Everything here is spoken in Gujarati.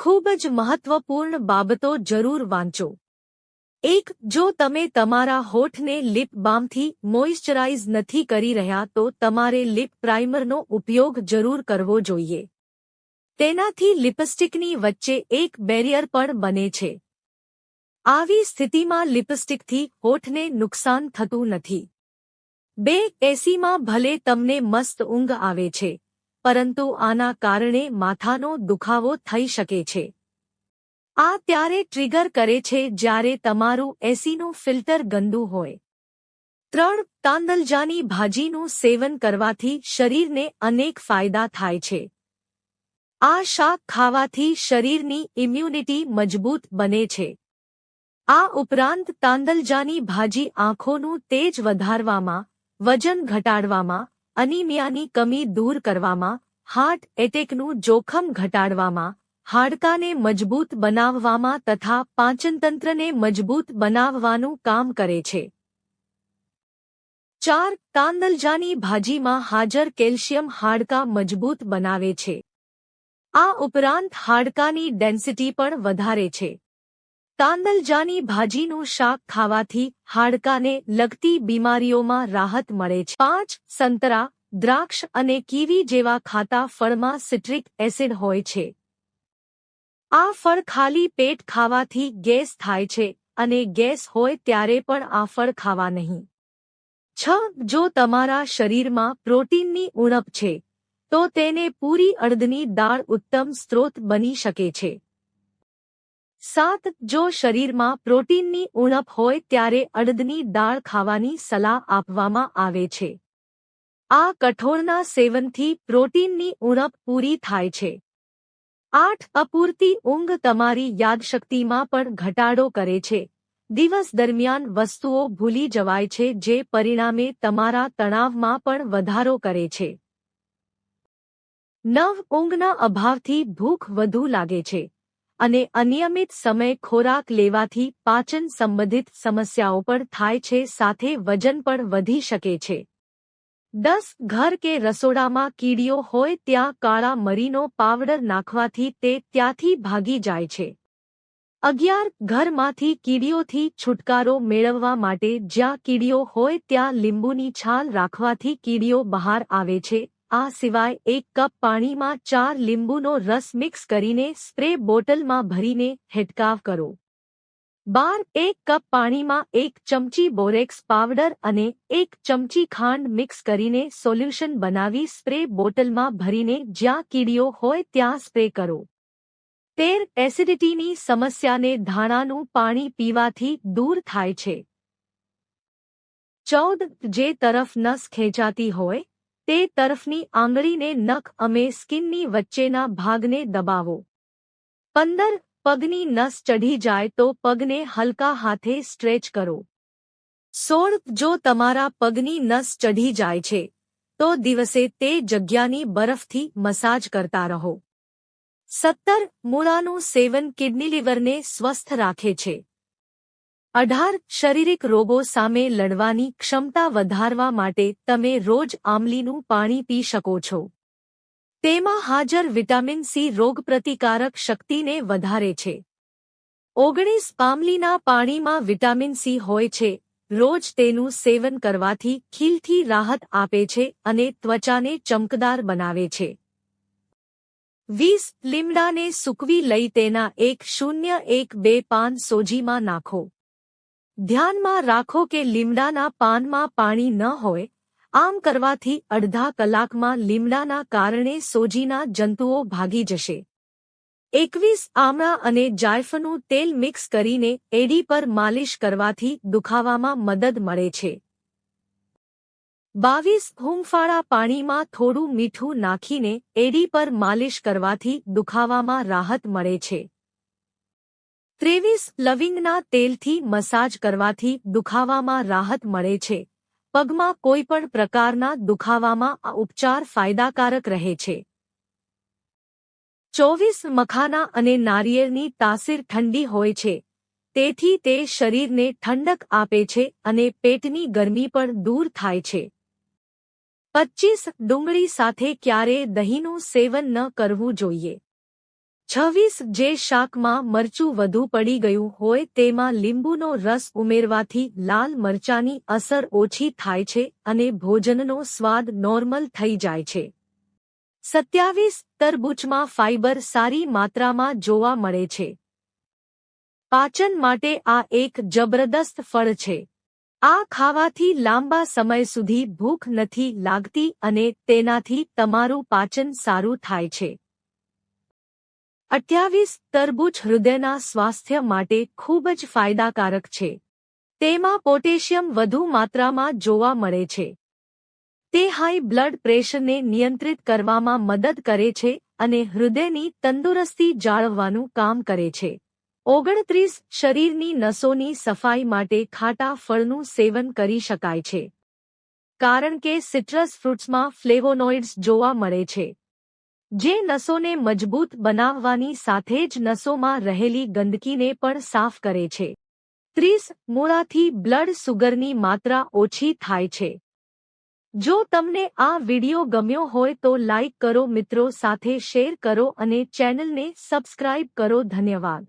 ખૂબ જ મહત્વપૂર્ણ બાબતો જરૂર વાંચો। 1. જો તમે તમારા હોઠને લિપ બામથી મોઇશ્ચરાઇઝ નથી કરી રહ્યા તો તમારે લિપ પ્રાઇમરનો ઉપયોગ જરૂર કરવો જોઈએ। તેનાથી લિપસ્ટિકની વચ્ચે એક બેરિયર પણ બને છે। આવી સ્થિતિમાં લિપસ્ટિકથી હોઠને નુકસાન થતું નથી। 2. એસીમાં ભલે તમને મસ્ત ઊંઘ આવે છે, પરંતુ આના કારણે માથાનો દુખાવો થઈ શકે છે। આ ત્યારે ટ્રિગર કરે છે જ્યારે તમારું એસીનું ફિલ્ટર ગંદુ હોય। 3. તાંદલજાની ભાજીનું સેવન કરવાથી શરીરને અનેક ફાયદા થાય છે। આ શાક ખાવાથી શરીરની ઇમ્યુનિટી મજબૂત બને છે। આ ઉપરાંત તાંદલજાની ભાજી આંખોનું તેજ વધારવામાં, વજન ઘટાડવામાં, અનીમિયાની કમી દૂર કરવામાં, હાર્ટ એટેકનું જોખમ ઘટાડવામાં, હાડકાને મજબૂત બનાવવામાં તથા પાચનતંત્રને મજબૂત બનાવવાનું કામ કરે છે। 4. તાંદલજાની ભાજીમાં હાજર કેલ્શિયમ હાડકાં મજબૂત બનાવે છે। આ ઉપરાંત હાડકાની ડેન્સિટી પણ વધારે છે। તાંદલજાની ભાજીનું શાક ખાવાથી હાડકાને લગતી બીમારીઓમાં રાહત મળે છે। 5. સંતરા, દ્રાક્ષ અને કીવી જેવા ખાતા ફળમાં સિટ્રિક એસિડ હોય છે। આ ફળ ખાલી પેટ ખાવાથી ગેસ થાય છે અને ગેસ હોય ત્યારે પણ આ ફળ ખાવા નહીં। 6. જો તમારા શરીરમાં પ્રોટીનની ઉણપ છે, તો તેને પૂરી અડદની દાળ ઉત્તમ સ્ત્રોત બની શકે છે। 7. જો શરીરમાં પ્રોટીનની ઉણપ હોય ત્યારે અડદની દાળ ખાવાની સલાહ આપવામાં આવે છે। આ કઠોળના સેવનથી પ્રોટીનની ઉણપ પૂરી થાય છે। 8. અપૂરતી ઊંઘ તમારી યાદશક્તિમાં પણ ઘટાડો કરે છે। દિવસ દરમિયાન વસ્તુઓ ભૂલી જવાય છે જે પરિણામે તમારા તણાવમાં પણ વધારો કરે છે। 9. ઊંઘના અભાવથી ભૂખ વધુ લાગે છે અને અનિયમિત સમય ખોરાક લેવાથી પાચન સંબંધિત સમસ્યાઓ પણ થાય છે સાથે વજન પણ વધી શકે છે। 10. ઘર કે રસોડામાં કીડીઓ હોય ત્યાં કાળા મરીનો પાવડર નાખવાથી તે ત્યાંથી ભાગી જાય છે। 11. ઘરમાંથી કીડીઓથી છુટકારો મેળવવા માટે જ્યાં કીડીઓ હોય ત્યાં લીંબુની છાલ રાખવાથી કીડીઓ બહાર આવે છે। આ સિવાય 1 કપ પાણીમાં 4 લીંબુનો રસ મિક્સ કરીને સ્પ્રે બોટલમાં ભરીને છંટકાવ કરો। 12. 1 કપ પાણીમાં 1 ચમચી બોરેક્સ પાવડર અને 1 ચમચી ખાંડ મિક્સ કરીને સોલ્યુશન બનાવી સ્પ્રે બોટલમાં ભરીને જ્યાં કીડીઓ હોય ત્યાં સ્પ્રે કરો। 13. એસિડિટીની સમસ્યાને ધાણાનું પાણી પીવાથી દૂર થાય છે। 14. જે તરફ નસ ખેંચાતી હોય તે તરફની આંગળીને નખ અમે સ્કિનની વચ્ચેના ભાગને દબાવો। 15. પગની નસ ચઢી જાય તો પગને હલકા હાથે સ્ટ્રેચ કરો। 16. જો તમારા પગની નસ ચઢી જાય છે તો દિવસે તે જગ્યાની બરફથી મસાજ કરતા રહો। 17. મૂળાનું સેવન કિડની લીવરને સ્વસ્થ રાખે છે। 18. શારીરિક રોગો સામે લડવાની ક્ષમતા વધારવા માટે તમે રોજ આમલીનું પાણી પી શકો છો। તેમાં હાજર વિટામિન સી રોગપ્રતિકારક શક્તિને વધારે છે। 19. આમલીના પાણીમાં વિટામિન સી હોય છે। રોજ તેનું સેવન કરવાથી ખીલથી રાહત આપે છે અને ત્વચાને ચમકદાર બનાવે છે। 20. લીમડાને સૂકવી લઈ તેના 101-2 પાન સોજીમાં નાખો। ધ્યાનમાં રાખો કે લીમડાના પાનમાં પાણી ન હોય। આમ કરવાથી અડધા કલાકમાં લીમડાના કારણે સોજીના જંતુઓ ભાગી જશે। 21. આમળા અને જાયફળનું તેલ મિક્સ કરીને એડી પર માલિશ કરવાથી દુખાવામાં મદદ મળે છે। 22. હૂંફાળા પાણીમાં થોડું મીઠું નાખીને એડી પર માલિશ કરવાથી દુખાવામાં રાહત મળે છે। 23. લવિંગના તેલથી મસાજ કરવાથી દુખાવામાં રાહત મળે છે। પગમાં કોઈપણ પ્રકારના દુખાવામાં આ ઉપચાર ફાયદાકારક રહે છે। 24. મખાના અને નારિયેળની તાસીર ઠંડી હોય છે, તેથી તે શરીરને ઠંડક આપે છે અને પેટની ગરમી પણ દૂર થાય છે। 25. ડુંગળી સાથે ક્યારેય દહીંનું સેવન ન કરવું જોઈએ। 26 જે શાકમાં મરચું વધુ પડી ગયું હોય તેમાં લીંબુનો રસ ઉમેરવાથી લાલ મરચાની અસર ઓછી થાય છે અને ભોજનનો સ્વાદ નોર્મલ થઈ જાય છે. 27 તરબૂચમાં ફાઇબર સારી માત્રામાં જોવા મળે છે. પાચન માટે આ એક જબરદસ્ત ફળ છે. આ ખાવાથી લાંબા સમય સુધી ભૂખ નથી લાગતી અને તેનાથી તમારું પાચન સારું થાય છે. 28 તરબૂચ હૃદયના સ્વાસ્થ્ય માટે ખૂબ જ ફાયદાકારક છે. તેમાં પોટેશિયમ વધુ માત્રામાં જોવા મળે છે. તે હાઈ બ્લડ પ્રેશરને નિયંત્રિત કરવામાં મદદ કરે છે અને હૃદયની તંદુરસ્તી જાળવવાનું કામ કરે છે. 29 શરીરની નસોની સફાઈ માટે ખાટા ફળનું સેવન કરી શકાય છે. કારણ કે સિટ્રસ ફ્રૂટ્સમાં ફ્લેવોનોઇડ્સ જોવા મળે છે, જે નસોને મજબૂત બનાવવાની સાથે જ નસોમાં રહેલી ગંદકીને પણ સાફ કરે છે. 30 મૂળાથી બ્લડ સુગરની માત્રા ઓછી થાય છે. જો તમને આ વિડિયો ગમ્યો હોય તો લાઇક કરો, મિત્રો સાથે શેર કરો અને ચેનલને સબસ્ક્રાઇબ કરો. ધન્યવાદ.